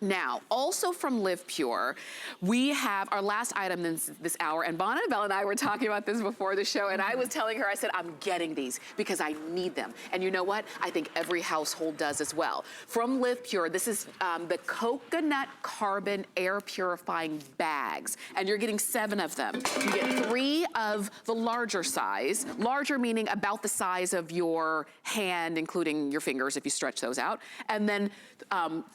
Now, also from LivePure, we have our last item this hour, and Annabelle and I were talking about this before the show, and I was telling her, I said, I'm getting these because I need them. And you know what? I think every household does as well. From LivePure, this is the coconut carbon air purifying bags, and you're getting 7 of them. You get 3 of the larger size, larger meaning about the size of your hand, including your fingers if you stretch those out, and then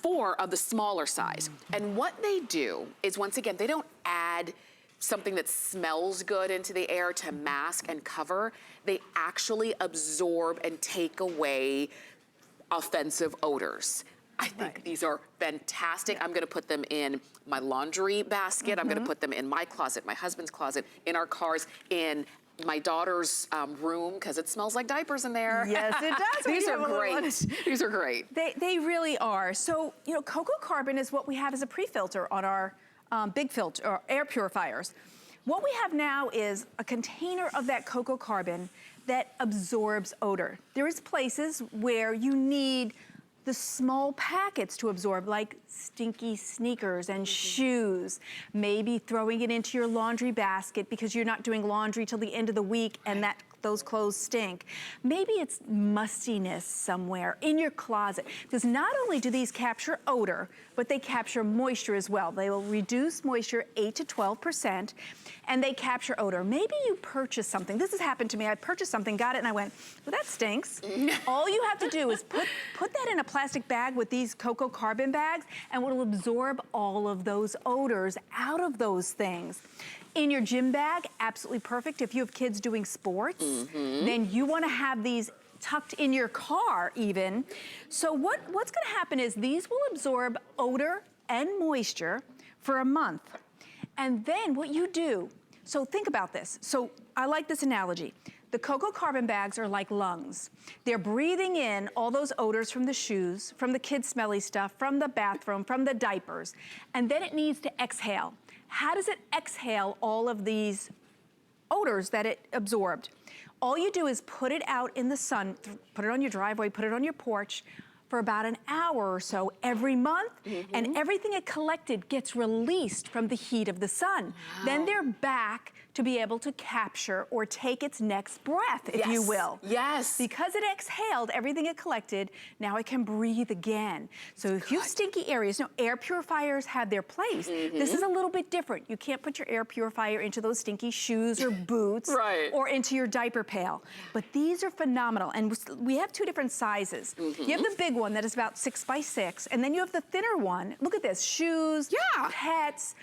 4 of the smaller size. And what they do is, once again, they don't add something that smells good into the air to mask and cover. They actually absorb and take away offensive odors. I think these are fantastic. I'm gonna put them in my laundry basket. I'm gonna put them in my closet, my husband's closet, in our cars, in my daughter's room, because it smells like diapers in there. Yes, it does. These are great. These are great. They really are. So, you know, cocoa carbon is what we have as a pre-filter on our big filter, or air purifiers. What we have now is a container of that cocoa carbon that absorbs odor. There is places where you need the small packets to absorb, like stinky sneakers and shoes, maybe throwing it into your laundry basket because you're not doing laundry till the end of the week and those clothes stink. Maybe it's mustiness somewhere in your closet. Because not only do these capture odor, but they capture moisture as well. They will reduce moisture 8 to 12%, and they capture odor. Maybe you purchase something. This has happened to me. I purchased something, got it, and I went, well, that stinks. All you have to do is put that in a plastic bag with these cocoa carbon bags, and it will absorb all of those odors out of those things. In your gym bag, absolutely perfect. If you have kids doing sports, then you wanna have these tucked in your car even. So what's gonna happen is these will absorb odor and moisture for a month. And then what you do, so think about this. So I like this analogy. The cocoa carbon bags are like lungs. They're breathing in all those odors from the shoes, from the kids' smelly stuff, from the bathroom, from the diapers, and then it needs to exhale. How does it exhale all of these odors that it absorbed? All you do is put it out in the sun, put it on your driveway, put it on your porch for about an hour or so every month, and everything it collected gets released from the heat of the sun. Then they're back to be able to capture or take its next breath, if you will. Yes. Because it exhaled everything it collected, now it can breathe again. So if you have stinky areas, you know, air purifiers have their place. This is a little bit different. You can't put your air purifier into those stinky shoes or boots or into your diaper pail. But these are phenomenal. And we have 2 different sizes. You have the big one that is about 6 by 6, and then you have the thinner one. Look at this, shoes, pets,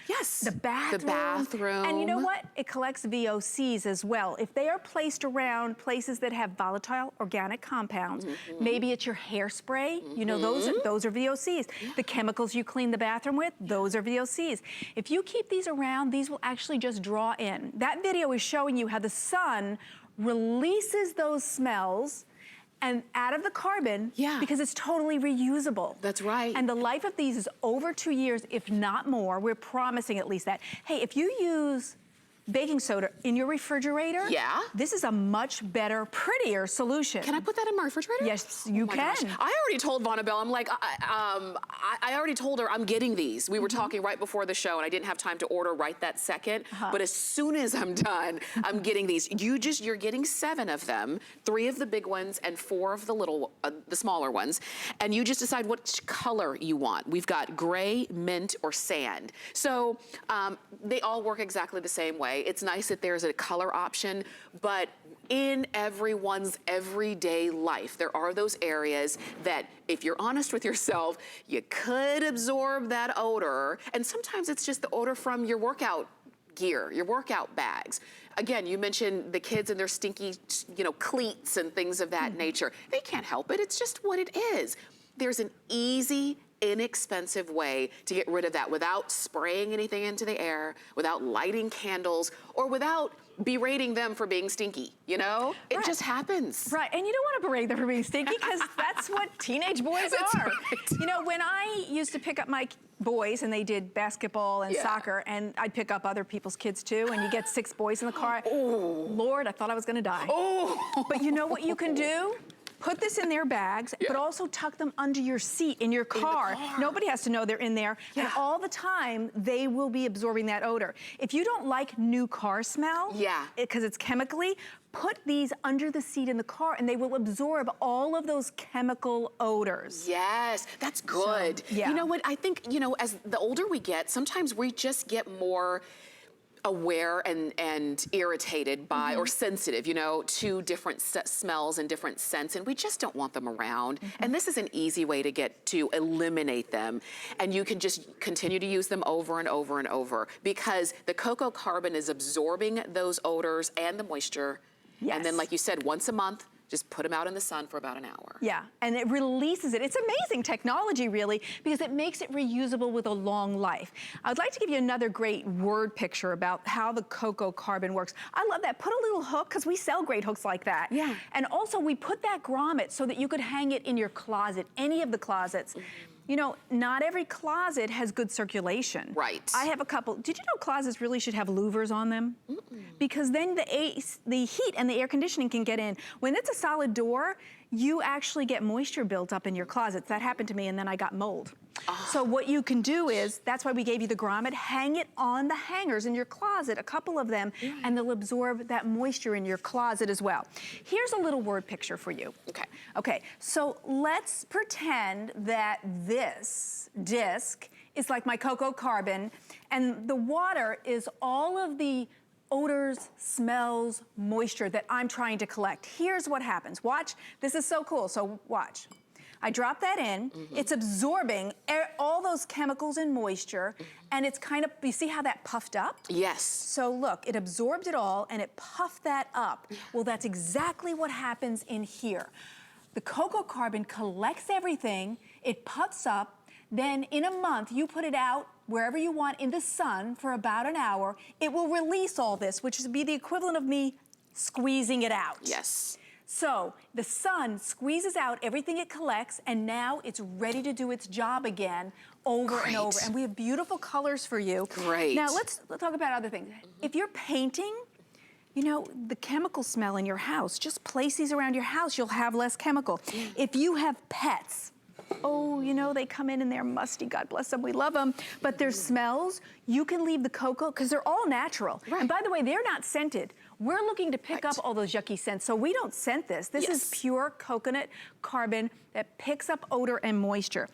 the bathroom. And you know what? It collects VOCs as well. If they are placed around places that have volatile organic compounds, maybe it's your hairspray, you know, those are VOCs. The chemicals you clean the bathroom with, those are VOCs. If you keep these around, these will actually just draw in. That video is showing you how the sun releases those smells and out of the carbon, because it's totally reusable. That's right. And the life of these is over 2 years, if not more. We're promising at least that. Hey, if you use baking soda in your refrigerator, this is a much better, prettier solution. Can I put that in my refrigerator? Yes, you can. Gosh. I already told Annabelle, I'm like, I already told her I'm getting these. We were talking right before the show, and I didn't have time to order right that second. But as soon as I'm done, I'm getting these. You're getting 7 of them, 3 of the big ones and 4 of the little, the smaller ones. And you just decide which color you want. We've got gray, mint, or sand. So they all work exactly the same way. It's nice that there's a color option, but in everyone's everyday life, there are those areas that, if you're honest with yourself, you could absorb that odor. And sometimes it's just the odor from your workout gear, your workout bags. Again, you mentioned the kids and their stinky, you know, cleats and things of that nature. They can't help it. It's just what it is. There's an easy, inexpensive way to get rid of that without spraying anything into the air, without lighting candles, or without berating them for being stinky, you know? It just happens. Right, and you don't want to berate them for being stinky, because that's what teenage boys are. You know, when I used to pick up my boys and they did basketball and soccer, and I'd pick up other people's kids too, and you get 6 boys in the car. Lord, I thought I was gonna die. But you know what you can do? put this in their bags, but also tuck them under your seat in your car. Nobody has to know they're in there. And all the time, they will be absorbing that odor. If you don't like new car smell, because it's chemically, put these under the seat in the car and they will absorb all of those chemical odors. Yes, that's good. So, yeah. You know what, I think, you know, as the older we get, sometimes we just get more aware and irritated by, or sensitive, you know, to different smells and different scents, and we just don't want them around. And this is an easy way to eliminate them. And you can just continue to use them over and over and over, because the cocoa carbon is absorbing those odors and the moisture. And then, like you said, once a month, just put them out in the sun for about an hour. Yeah, and it releases it. It's amazing technology, really, because it makes it reusable with a long life. I'd like to give you another great word picture about how the cocoa carbon works. I love that. Put a little hook, because we sell great hooks like that. Yeah. And also, we put that grommet so that you could hang it in your closet, any of the closets. You know, not every closet has good circulation. Right. I have a couple. Did you know closets really should have louvers on them? Because then the heat and the air conditioning can get in. When it's a solid door, you actually get moisture built up in your closets. That happened to me, and then I got mold. So what you can do is, that's why we gave you the grommet, hang it on the hangers in your closet, a couple of them, and they'll absorb that moisture in your closet as well. Here's a little word picture for you. Okay, so let's pretend that this disc is like my cocoa carbon, and the water is all of the odors, smells, moisture that I'm trying to collect. Here's what happens. Watch, this is so cool, so watch. I drop that in, it's absorbing all those chemicals and moisture, and it's kind of, you see how that puffed up? Yes. So look, it absorbed it all and it puffed that up. Well, that's exactly what happens in here. The cocoa carbon collects everything, it puffs up, then in a month, you put it out wherever you want in the sun for about an hour, it will release all this, which would be the equivalent of me squeezing it out. Yes. So the sun squeezes out everything it collects, and now it's ready to do its job again over and over. And we have beautiful colors for you. Great. Now let's talk about other things. If you're painting, you know, the chemical smell in your house, just place these around your house, you'll have less chemical. If you have pets, oh, you know, they come in and they're musty, God bless them, we love them, but their smells, you can leave the cocoa, because they're all natural. And by the way, they're not scented. We're looking to pick up all those yucky scents, so we don't scent this. This is pure coconut carbon that picks up odor and moisture.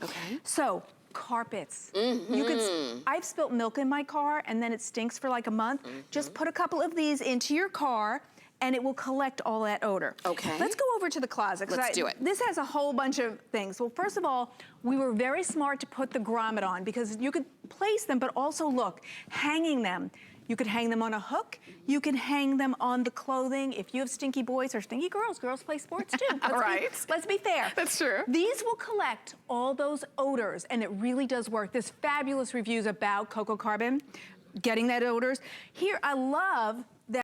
So, carpets. You could, I've spilt milk in my car and then it stinks for like a month. Just put a couple of these into your car and it will collect all that odor. Let's go over to the closet. Let's do it. This has a whole bunch of things. Well, first of all, we were very smart to put the grommet on, because you could place them, but also look, hanging them. You could hang them on a hook. You can hang them on the clothing. If you have stinky boys or stinky girls, girls play sports too. Let's be fair. That's true. These will collect all those odors, and it really does work. There's fabulous reviews about cocoa carbon, getting that odors. Here, I love that.